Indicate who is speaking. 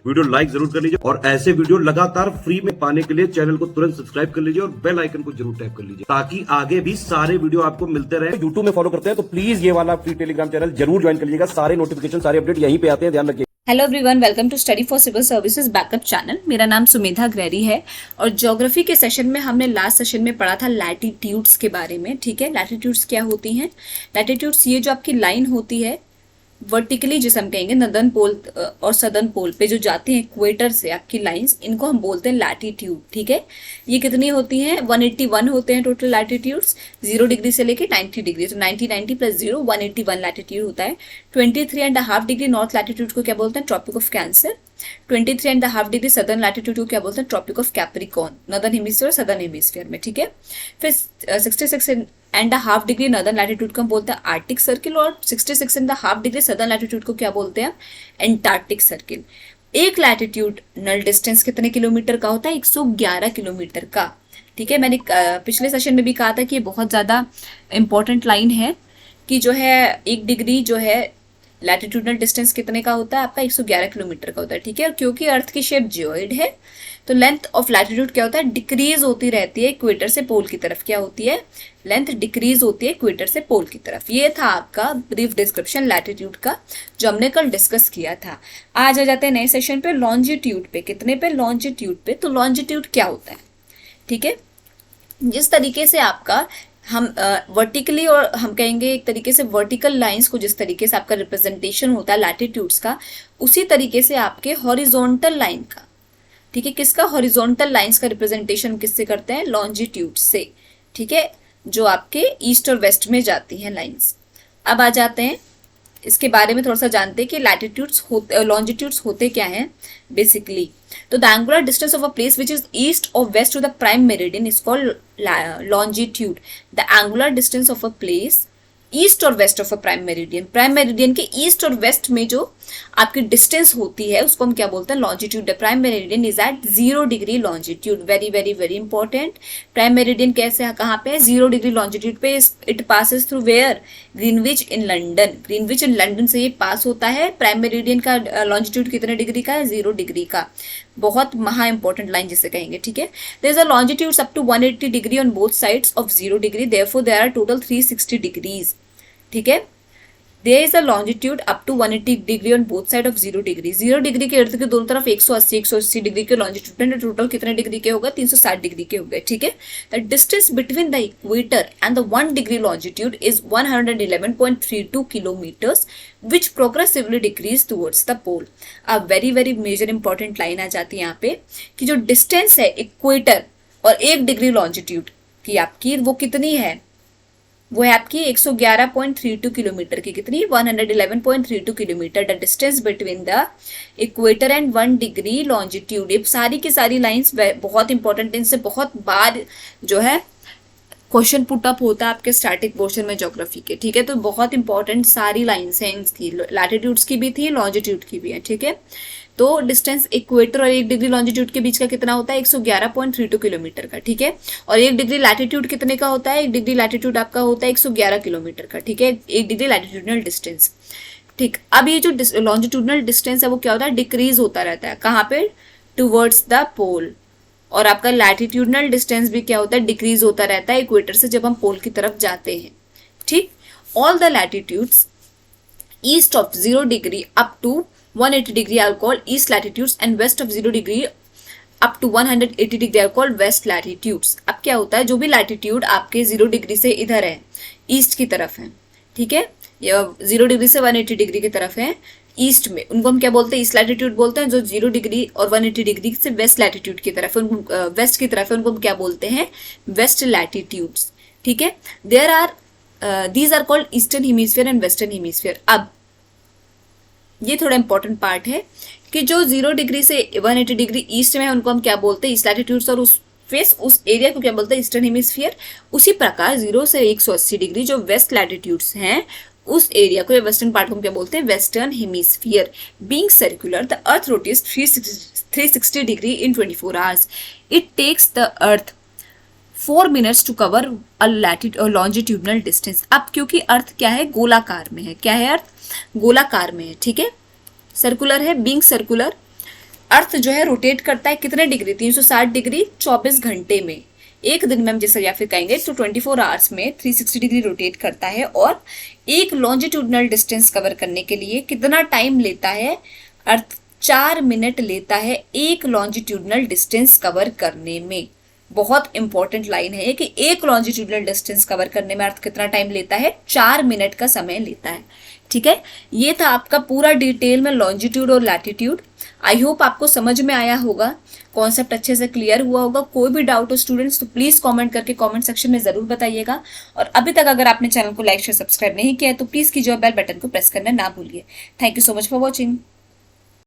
Speaker 1: Video like जरूर कर लीजिए और ऐसे वीडियो लगातार फ्री में पाने के लिए चैनल को तुरंत सब्सक्राइब कर लीजिए और बेल आइकन को जरूर टैप कर लीजिए ताकि आगे भी सारे वीडियो आपको मिलते रहे। यूट्यूब में फॉलो करते हैं तो प्लीज ये वाला फ्री टेलीग्राम चैनल जरूर ज्वाइन कर लीजिएगा। सारे नोटिफिकेशन सारे अपडेट यहीं पे आते हैं, ध्यान रखिए।
Speaker 2: Hello everyone, welcome to study for civil services backup channel. मेरा नाम सुमेधा ग्रेरी है और ज्योग्राफी के सेशन में हमने लास्ट सेशन में पढ़ा था लैटिट्यूड्स के बारे में। ठीक है, लैटिट्यूड्स क्या होती हैं? लैटिट्यूड्स ये जो आपकी लाइन होती है वर्टिकली, जिसे हम कहेंगे नदर्न पोल और सदर्न पोल पे जो जाते हैं इक्वेटर से आपकी लाइंस, इनको हम बोलते हैं लैटिट्यूड। ठीक है, ये कितनी होती हैं? 181 होते हैं टोटल लैटिट्यूड्स, 0 डिग्री से लेके 90 डिग्री। तो 90 प्लस 0 181 लैटिट्यूड होता है। 23.5 डिग्री नॉर्थ लैटिट्यूड को क्या बोलते हैं? Tropic of cancer. 23.5 degree southern latitude को क्या बोलते हैं? Tropic of Capricorn, northern hemisphere और सदर्न हेमिस्फीयर में। ठीक है, फिर 66.5 डिग्री नॉर्दर्न लैटिट्यूड को हम बोलते हैं आर्टिक सर्किल और 66.5 डिग्री सदर्न लैटिट्यूड को क्या बोलते हैं? Antarctic circle. एक लैटिट्यूडनल डिस्टेंस कितने किलोमीटर का होता है? 111 किलोमीटर का। ठीक है, मैंने पिछले सेशन में भी कहा था कि ये बहुत ज्यादा इंपॉर्टेंट लाइन है कि जो है 1 डिग्री जो है लैटिट्यूडनल डिस्टेंस कितने का होता है? आपका 111 किलोमीटर का होता है। ठीक है, और क्योंकि अर्थ की शेप जियोइड है तो लेंथ ऑफ लैटिट्यूड क्या होता है? डिक्रीज होती रहती है इक्वेटर से पोल की तरफ। क्या होती है? लेंथ डिक्रीज होती है इक्वेटर से पोल की तरफ। ये था आपका ब्रीफ डिस्क्रिप्शन लैटिट्यूड का जो हमने कल डिस्कस किया था। आज आ जाते हैं नए सेशन पे, लॉन्जिट्यूड पे। कितने पे? लॉन्जिट्यूड पे। तो लॉन्जिट्यूड क्या होता है? ठीक है, जिस तरीके से आपका हम वर्टिकली और हम कहेंगे एक तरीके से वर्टिकल लाइंस को जिस तरीके से आपका रिप्रेजेंटेशन होता है लैटिट्यूड्स का, उसी तरीके से आपके हॉरिजॉन्टल लाइन का। ठीक है, किसका? हॉरिजॉन्टल लाइंस का रिप्रेजेंटेशन किससे करते हैं? लॉन्जिट्यूड से। ठीक है, जो आपके ईस्ट और वेस्ट में जाती हैं लाइंस। अब आ जाते हैं इसके बारे में थोड़ा सा जानते हैं कि लैटिट्यूड्स होते, लॉन्जिट्यूड्स होते क्या हैं बेसिकली। तो the angular distance of a place which is east और west to the prime meridian is called longitude. The angular distance of a place east और west of a prime meridian के east और west में जो आपकी distance होती है उसको हम क्या बोलते हैं? Longitude. The prime meridian is at 0 degree longitude. Very very very important. Prime meridian कैसे कहाँ पे है? 0 डिग्री लॉन्जिट्यूड पे। It passes through where? Greenwich in London. Greenwich in London से ये पास होता है। प्राइम मेरिडियन का लॉन्जिट्यूड कितने डिग्री का है? 0 डिग्री का। बहुत महा इंपॉर्टेंट लाइन जिसे कहेंगे। ठीक है, there is a longitudes up to 180 degree on both sides of 0 degree, therefore there are total 360 degrees. ठीक है, there is a longitude up to 180 degree on both side of 0 degree. 0 degree के इर्द के दोनों तरफ 180 डिग्री के longitude, total कितने degree के होगा? 360 डिग्री के हो गए। ठीक है, the distance between the equator and the 1 degree longitude is 111.32 kilometres which progressively decrease towards the pole. अब very very major important line आ जाती है यहाँ पे कि जो डिस्टेंस है इक्वेटर और 1 डिग्री लॉन्जिट्यूड की आपकी, वो कितनी है? वो है आपकी 111.32 किलोमीटर की। कितनी? 111.32 kilometre. The distance between the equator and 1 degree longitude. ये सारी की सारी लाइंस बहुत इंपॉर्टेंट, इनसे बहुत बार जो है क्वेश्चन पुट अप होता है आपके स्टैटिक पोर्शन में ज्योग्राफी के। ठीक है, तो बहुत इंपॉर्टेंट सारी लाइंस हैं इसकी, लैटिट्यूड्स की भी थी, लॉन्जिट्यूड की भी है। ठीक है, तो डिस्टेंस इक्वेटर और 1 डिग्री लॉन्जिट्यूड के बीच का कितना होता है? 111.32 किलोमीटर का। ठीक है, और 1 डिग्री लैटिट्यूड कितने का होता है? 1 डिग्री लैटिट्यूड आपका होता है 111 किलोमीटर का। ठीक है, 1 डिग्री लैटिट्यूडनल डिस्टेंस। ठीक, अब ये जो लॉन्जिट्यूडनल डिस्टेंस है वो क्या होता है? डिक्रीज होता रहता है। कहाँ पे? टूवर्ड्स द पोल। और आपका लैटिट्यूडनल डिस्टेंस भी क्या होता है? डिक्रीज होता रहता है इक्वेटर से जब हम पोल की तरफ जाते हैं। ठीक, all the latitudes east of 0 degree up to 180 degree are called east latitudes and west of 0 degree up to 180 degree are called west latitudes. अब क्या होता है? जो भी लैटिट्यूड आपके 0 डिग्री से इधर है, ईस्ट की तरफ है, ठीक है, या 0 डिग्री से 180 डिग्री की तरफ है ईस्ट में, उनको हम क्या बोलते हैं? ईस्ट लैटिट्यूड बोलते हैं। जो 0 डिग्री और 180 डिग्री से वेस्ट लैटिट्यूड की तरफ है, उनको वेस्ट की तरफ है, उनको हम क्या बोलते हैं? West latitudes. ठीक है, there are these are called eastern hemisphere and western hemisphere. अब ये थोड़ा इंपॉर्टेंट पार्ट है कि जो 0 डिग्री से 180 डिग्री ईस्ट में है उनको हम क्या बोलते हैं? East latitudes. और उस एरिया को क्या बोलते हैं? Eastern hemisphere. उसी प्रकार 0 से 180 डिग्री जो वेस्ट लैटिट्यूड्स हैं उस एरिया को, वेस्टर्न पार्ट को हम क्या बोलते हैं? Western hemisphere. Being circular the earth rotates 360 degree in 24 hours. It takes the earth 4 minutes to cover a longitudinal distance. अब क्योंकि अर्थ क्या है? गोलाकार में है। क्या है? अर्थ गोलाकार में है। ठीक है, सर्कुलर है, बीइंग सर्कुलर अर्थ जो है रोटेट करता है कितने डिग्री, 360 डिग्री 24 घंटे में, एक दिन में हम जैसे या फिर कहेंगे तो 24 आवर्स में 360 डिग्री रोटेट करता है। और एक लॉन्जिट्यूडनल डिस्टेंस कवर करने के लिए कितना टाइम लेता है, अर्थ 4 मिनट लेता है एक लॉन्जिट्यूडनल डिस्टेंस कवर करने में। बहुत इंपॉर्टेंट लाइन है कि एक लॉन्जिट्यूडनल डिस्टेंस कवर करने में अर्थ कितना टाइम लेता है, 4 मिनट का समय लेता है। ठीक है, ये था आपका पूरा डिटेल में लॉन्जिट्यूड और लैटिट्यूड। आई होप आपको समझ में आया होगा, कॉन्सेप्ट अच्छे से क्लियर हुआ होगा। कोई भी डाउट हो स्टूडेंट्स तो प्लीज कमेंट करके कमेंट सेक्शन में जरूर बताइएगा। और अभी तक अगर आपने चैनल को लाइक शेयर सब्सक्राइब नहीं किया है तो प्लीज कीजिए, बेल बटन को प्रेस करना ना भूलिए। Thank you so much for watching.